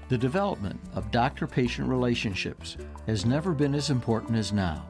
The development of doctor-patient relationships has never been as important as now.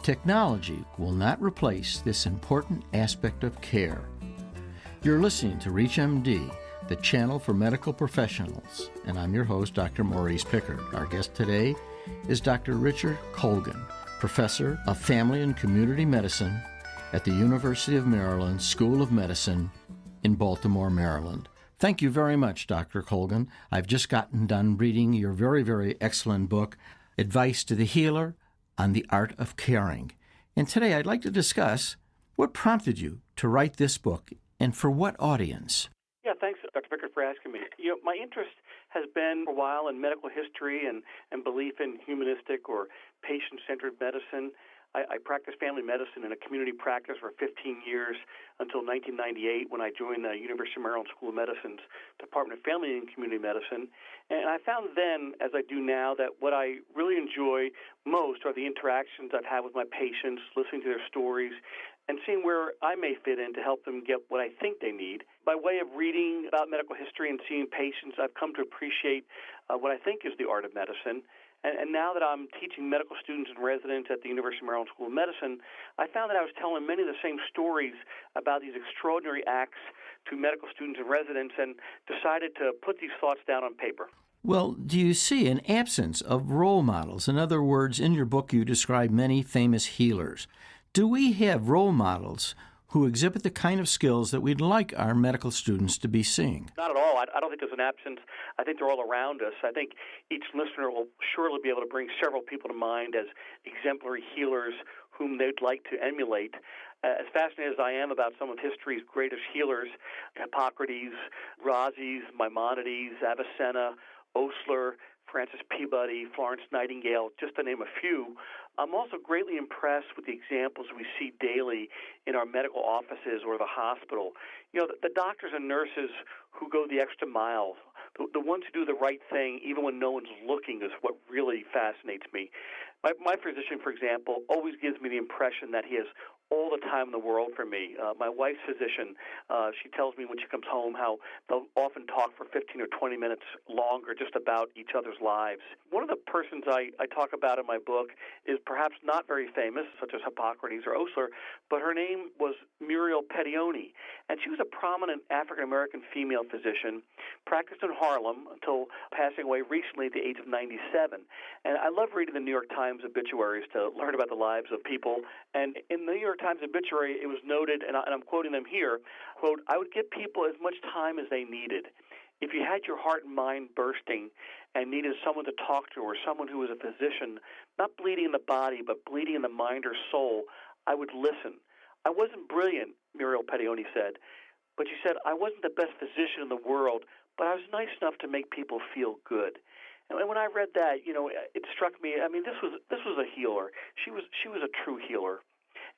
Technology will not replace this important aspect of care. You're listening to ReachMD, the channel for medical professionals, and I'm your host, Dr. Maurice Pickard. Our guest today is Dr. Richard Colgan, Professor of Family and Community Medicine at the University of Maryland School of Medicine in Baltimore, Maryland. Thank you very much, Dr. Colgan. I've just gotten done reading your very, very excellent book, Advice to the Healer on the Art of Caring. And today I'd like to discuss what prompted you to write this book and for what audience. Yeah, thanks, Dr. Pickard, for asking me. My interest has been for a while in medical history and belief in humanistic or patient-centered medicine. I practiced family medicine in a community practice for 15 years until 1998 when I joined the University of Maryland School of Medicine's Department of Family and Community Medicine. And I found then, as I do now, that what I really enjoy most are the interactions I've had with my patients, listening to their stories, and seeing where I may fit in to help them get what I think they need. By way of reading about medical history and seeing patients, I've come to appreciate what I think is the art of medicine. And now that I'm teaching medical students and residents at the University of Maryland School of Medicine, I found that I was telling many of the same stories about these extraordinary acts to medical students and residents and decided to put these thoughts down on paper. Well, do you see an absence of role models? In other words, in your book you describe many famous healers. Do we have role models who exhibit the kind of skills that we'd like our medical students to be seeing? Not at all. I don't think there's an absence. I think they're all around us. I think each listener will surely be able to bring several people to mind as exemplary healers whom they'd like to emulate. As fascinated as I am about some of history's greatest healers, Hippocrates, Rhazes, Maimonides, Avicenna, Osler, Francis Peabody, Florence Nightingale, just to name a few, I'm also greatly impressed with the examples we see daily in our medical offices or the hospital. The doctors and nurses who go the extra mile, the ones who do the right thing even when no one's looking is what really fascinates me. My physician, for example, always gives me the impression that he has all the time in the world for me. My wife's physician, she tells me when she comes home how they'll often talk for 15 or 20 minutes longer just about each other's lives. One of the persons I talk about in my book is perhaps not very famous, such as Hippocrates or Osler, but her name was Muriel Pettione, and she was a prominent African-American female physician, practiced in Harlem until passing away recently at the age of 97. And I love reading the New York Times obituaries to learn about the lives of people. And in the New York Times obituary, it was noted, and I'm quoting them here, quote, "I would give people as much time as they needed. If you had your heart and mind bursting and needed someone to talk to or someone who was a physician, not bleeding in the body but bleeding in the mind or soul, I would listen. I wasn't brilliant," Muriel Pettione said, but she said, "I wasn't the best physician in the world, but I was nice enough to make people feel good." And when I read that, it struck me. I mean, this was a healer. She was a true healer.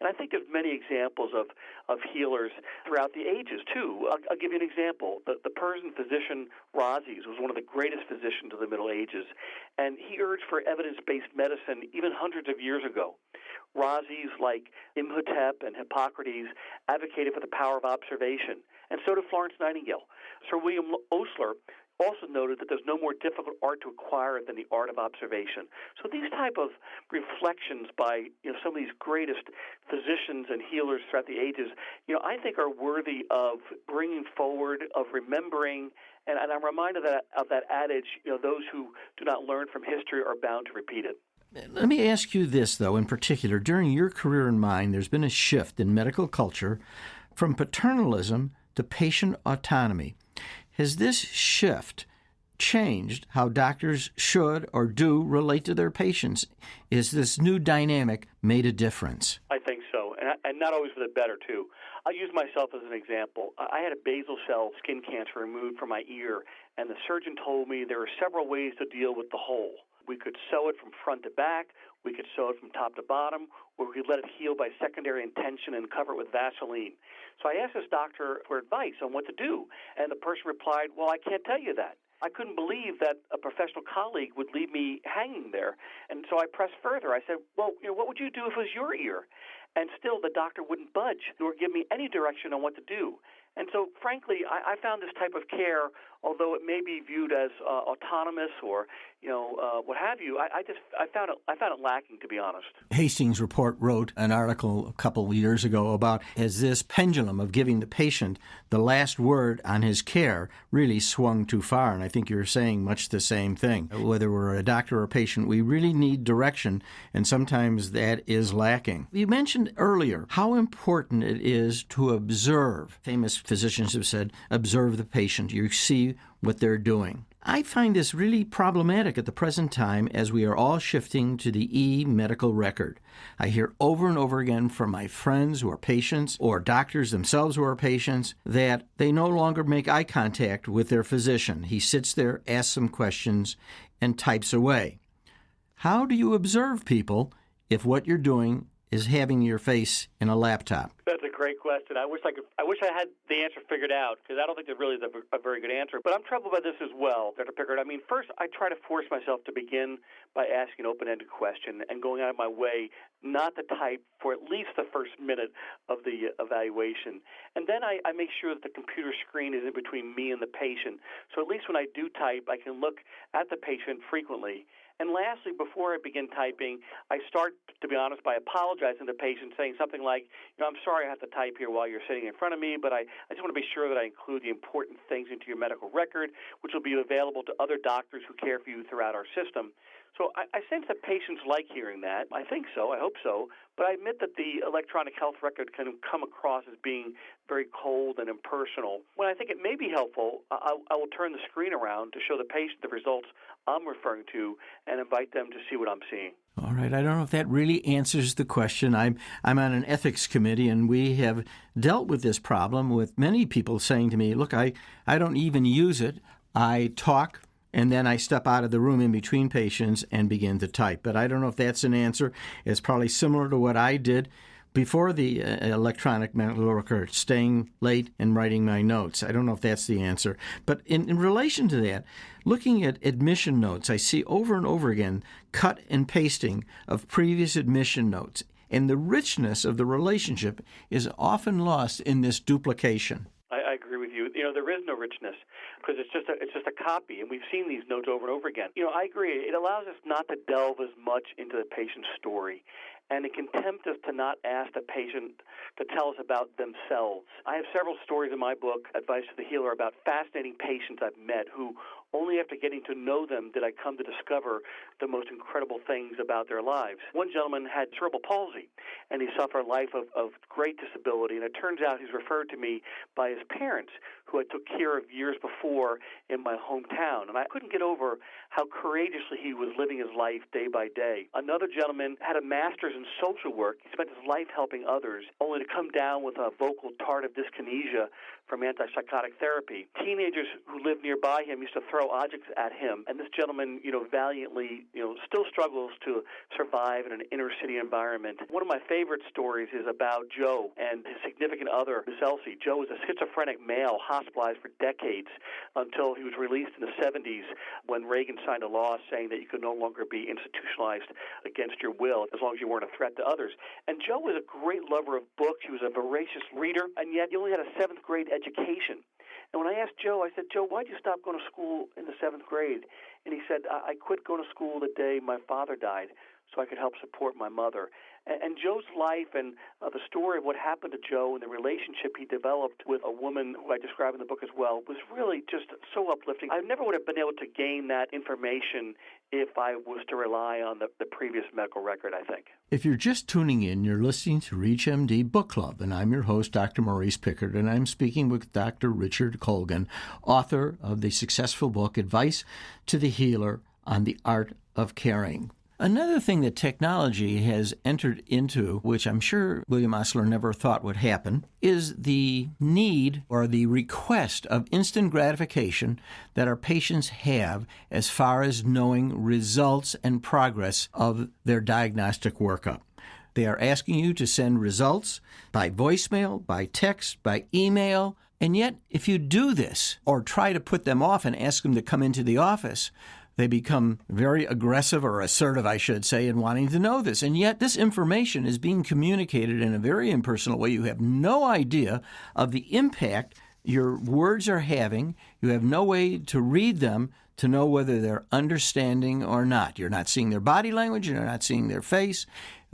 And I think there's many examples of healers throughout the ages, too. I'll give you an example. The Persian physician Rhazes was one of the greatest physicians of the Middle Ages, and he urged for evidence-based medicine even hundreds of years ago. Rhazes, like Imhotep and Hippocrates, advocated for the power of observation, and so did Florence Nightingale. Sir William Osler also noted that there's no more difficult art to acquire than the art of observation. So these type of reflections by some of these greatest physicians and healers throughout the ages, I think are worthy of bringing forward, of remembering, and I'm reminded of that adage, those who do not learn from history are bound to repeat it. Let me ask you this, though, in particular. During your career and mine, there's been a shift in medical culture from paternalism to patient autonomy. Has this shift changed how doctors should or do relate to their patients? Is this new dynamic made a difference? I think so, and not always for the better, too. I'll use myself as an example. I had a basal cell skin cancer removed from my ear, and the surgeon told me there are several ways to deal with the hole. We could sew it from front to back, we could sew it from top to bottom, or we could let it heal by secondary intention and cover it with Vaseline. So I asked this doctor for advice on what to do, and the person replied, "Well, I can't tell you that." I couldn't believe that a professional colleague would leave me hanging there. And so I pressed further. I said, "Well, what would you do if it was your ear?" And still the doctor wouldn't budge nor give me any direction on what to do. And so, frankly, I found this type of care although it may be viewed as autonomous or what have you, I found it lacking, to be honest. Hastings Report wrote an article a couple of years ago about has this pendulum of giving the patient the last word on his care really swung too far, and I think you're saying much the same thing. Whether we're a doctor or a patient, we really need direction, and sometimes that is lacking. You mentioned earlier how important it is to observe. Famous physicians have said, observe the patient. You see what they're doing. I find this really problematic at the present time as we are all shifting to the e-medical record. I hear over and over again from my friends who are patients or doctors themselves who are patients that they no longer make eye contact with their physician. He sits there, asks some questions, and types away. How do you observe people if what you're doing is having your face in a laptop? That's a great question. I wish I had the answer figured out, because I don't think there really is a very good answer. But I'm troubled by this as well, Dr. Pickard. I mean, first, I try to force myself to begin by asking an open-ended question and going out of my way not to type for at least the first minute of the evaluation. And then I make sure that the computer screen is in between me and the patient. So at least when I do type, I can look at the patient frequently. And lastly, before I begin typing, I start, to be honest, by apologizing to the patient, saying something like, I'm sorry I have to type here while you're sitting in front of me, but I just want to be sure that I include the important things into your medical record, which will be available to other doctors who care for you throughout our system. So I sense that patients like hearing that. I think so. I hope so. But I admit that the electronic health record can come across as being very cold and impersonal. When I think it may be helpful, I will turn the screen around to show the patient the results I'm referring to and invite them to see what I'm seeing. All right. I don't know if that really answers the question. I'm on an ethics committee, and we have dealt with this problem with many people saying to me, look, I don't even use it. I talk, and then I step out of the room in between patients and begin to type. But I don't know if that's an answer. It's probably similar to what I did before the electronic medical record, staying late and writing my notes. I don't know if that's the answer. But in relation to that, looking at admission notes, I see over and over again cut and pasting of previous admission notes. And the richness of the relationship is often lost in this duplication. I agree with you. There is no richness because it's just a copy, and we've seen these notes over and over again. I agree. It allows us not to delve as much into the patient's story, and it can tempt us to not ask the patient to tell us about themselves. I have several stories in my book, Advice to the Healer, about fascinating patients I've met who only after getting to know them did I come to discover the most incredible things about their lives. One gentleman had cerebral palsy, and he suffered a life of great disability, and it turns out he's referred to me by his parents, who I took care of years before in my hometown. And I couldn't get over how courageously he was living his life day by day. Another gentleman had a master's in social work. He spent his life helping others, only to come down with a vocal tardive dyskinesia from antipsychotic therapy. Teenagers who lived nearby him used to throw objects at him, and this gentleman, valiantly, still struggles to survive in an inner city environment. One of my favorite stories is about Joe and his significant other, Miss Elsie. Joe was a schizophrenic male hospitalized for decades until he was released in the 70s when Reagan signed a law saying that you could no longer be institutionalized against your will as long as you weren't a threat to others. And Joe was a great lover of books. He was a voracious reader, and yet he only had a 7th grade education. And when I asked Joe, I said, Joe, why'd you stop going to school in the 7th grade? And he said, I quit going to school the day my father died so I could help support my mother. And Joe's life and the story of what happened to Joe and the relationship he developed with a woman who I describe in the book as well was really just so uplifting. I never would have been able to gain that information if I was to rely on the previous medical record, I think. If you're just tuning in, you're listening to ReachMD Book Club, and I'm your host, Dr. Maurice Pickard, and I'm speaking with Dr. Richard Colgan, author of the successful book, Advice to the Healer on the Art of Caring. Another thing that technology has entered into, which I'm sure William Osler never thought would happen, is the need or the request of instant gratification that our patients have as far as knowing results and progress of their diagnostic workup. They are asking you to send results by voicemail, by text, by email, and yet if you do this or try to put them off and ask them to come into the office, they become very aggressive or assertive, I should say, in wanting to know this. And yet this information is being communicated in a very impersonal way. You have no idea of the impact your words are having. You have no way to read them to know whether they're understanding or not. You're not seeing their body language. You're not seeing their face.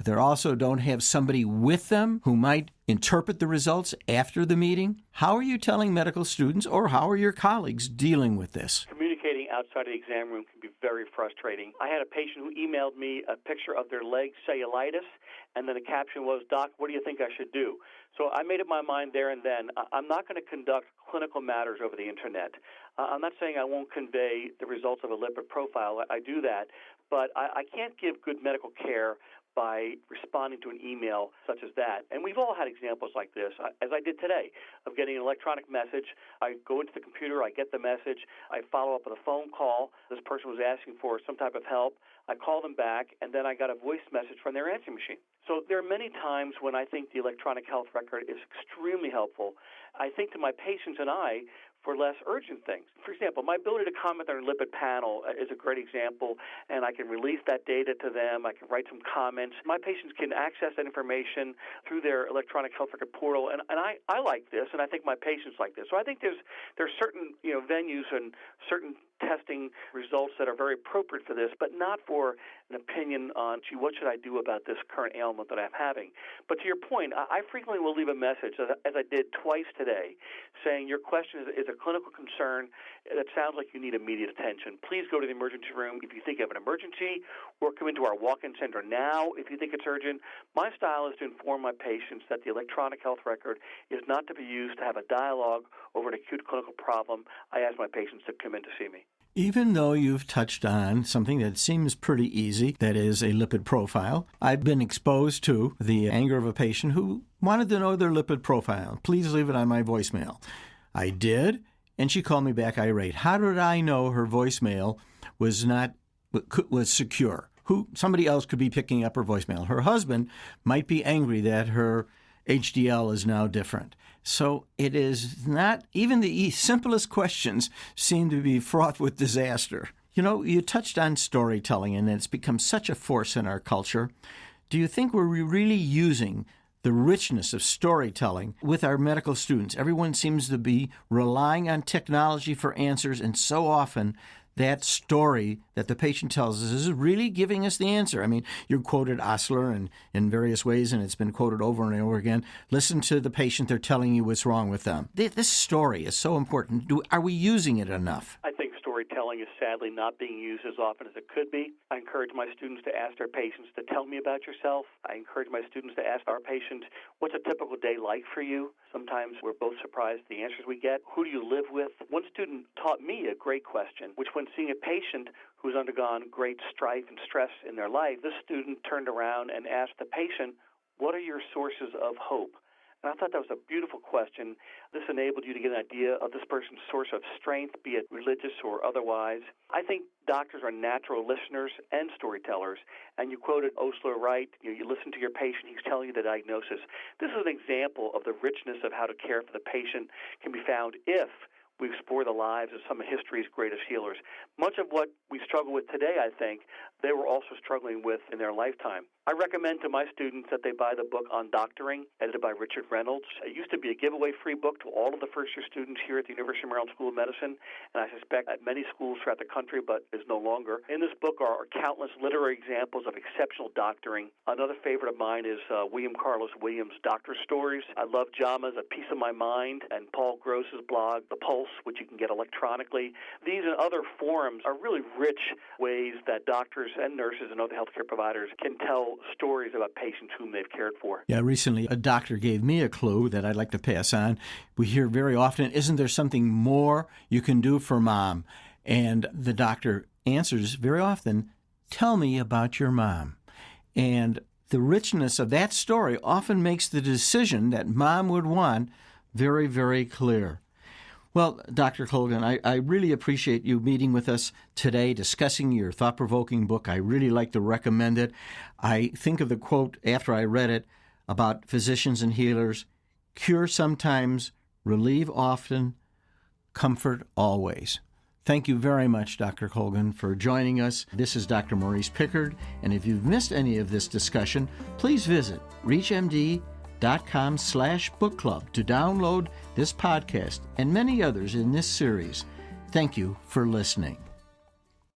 They also don't have somebody with them who might interpret the results after the meeting. How are you telling medical students, or how are your colleagues dealing with this? Communicating outside of the exam room can be very frustrating. I had a patient who emailed me a picture of their leg cellulitis, and then the caption was, "Doc, what do you think I should do?" So I made up my mind there and then. I'm not going to conduct clinical matters over the Internet. I'm not saying I won't convey the results of a lipid profile. I do that. But I can't give good medical care by responding to an email such as that. And we've all had examples like this, as I did today, of getting an electronic message. I go into the computer, I get the message, I follow up with a phone call. This person was asking for some type of help. I call them back, and then I got a voice message from their answering machine. So there are many times when I think the electronic health record is extremely helpful. I think to my patients and I for less urgent things. For example, my ability to comment on a lipid panel is a great example, and I can release that data to them. I can write some comments. My patients can access that information through their electronic health record portal, and I like this, and I think my patients like this. So I think there's certain venues and certain testing results that are very appropriate for this, but not for an opinion on, gee, what should I do about this current ailment that I'm having? But to your point, I frequently will leave a message, as I did twice today, saying your question is a clinical concern that sounds like you need immediate attention. Please go to the emergency room if you think you have an emergency, or come into our walk-in center now if you think it's urgent. My style is to inform my patients that the electronic health record is not to be used to have a dialogue over an acute clinical problem. I ask my patients to come in to see me. Even though you've touched on something that seems pretty easy, that is a lipid profile, I've been exposed to the anger of a patient who wanted to know their lipid profile. Please leave it on my voicemail. I did, and she called me back irate. How did I know her voicemail was secure? Somebody else could be picking up her voicemail. Her husband might be angry that her HDL is now different. So it is not, even the simplest questions seem to be fraught with disaster. You touched on storytelling, and it's become such a force in our culture. Do you think we're really using the richness of storytelling with our medical students? Everyone seems to be relying on technology for answers, and so often that story that the patient tells us is really giving us the answer. I mean, you quoted Osler in various ways, and it's been quoted over and over again. Listen to the patient. They're telling you what's wrong with them. This story is so important. Are we using it enough? I think storytelling is sadly not being used as often as it could be. I encourage my students to ask their patients to tell me about yourself. I encourage my students to ask our patients, what's a typical day like for you? Sometimes we're both surprised at the answers we get. Who do you live with? One student taught me a great question, which when seeing a patient who's undergone great strife and stress in their life, this student turned around and asked the patient, what are your sources of hope? And I thought that was a beautiful question. This enabled you to get an idea of this person's source of strength, be it religious or otherwise. I think doctors are natural listeners and storytellers. And you quoted Osler right. You listen to your patient. He's telling you the diagnosis. This is an example of the richness of how to care for the patient can be found if we explore the lives of some of history's greatest healers. Much of what we struggle with today, I think, they were also struggling with in their lifetime. I recommend to my students that they buy the book On Doctoring, edited by Richard Reynolds. It used to be a giveaway-free book to all of the first-year students here at the University of Maryland School of Medicine, and I suspect at many schools throughout the country, but is no longer. In this book are countless literary examples of exceptional doctoring. Another favorite of mine is William Carlos Williams' Doctor Stories. I love Jama's A Piece of My Mind and Paul Gross's blog, The Pulse, which you can get electronically. These and other forums are really rich ways that doctors and nurses and other healthcare providers can tell stories about patients whom they've cared for. Yeah, recently a doctor gave me a clue that I'd like to pass on. We hear very often, isn't there something more you can do for mom? And the doctor answers very often, tell me about your mom. And the richness of that story often makes the decision that mom would want very, very clear. Well, Dr. Colgan, I really appreciate you meeting with us today, discussing your thought-provoking book. I really like to recommend it. I think of the quote after I read it about physicians and healers, cure sometimes, relieve often, comfort always. Thank you very much, Dr. Colgan, for joining us. This is Dr. Maurice Pickard, and if you've missed any of this discussion, please visit ReachMD.com www.book club to download this podcast and many others in this series. Thank you for listening.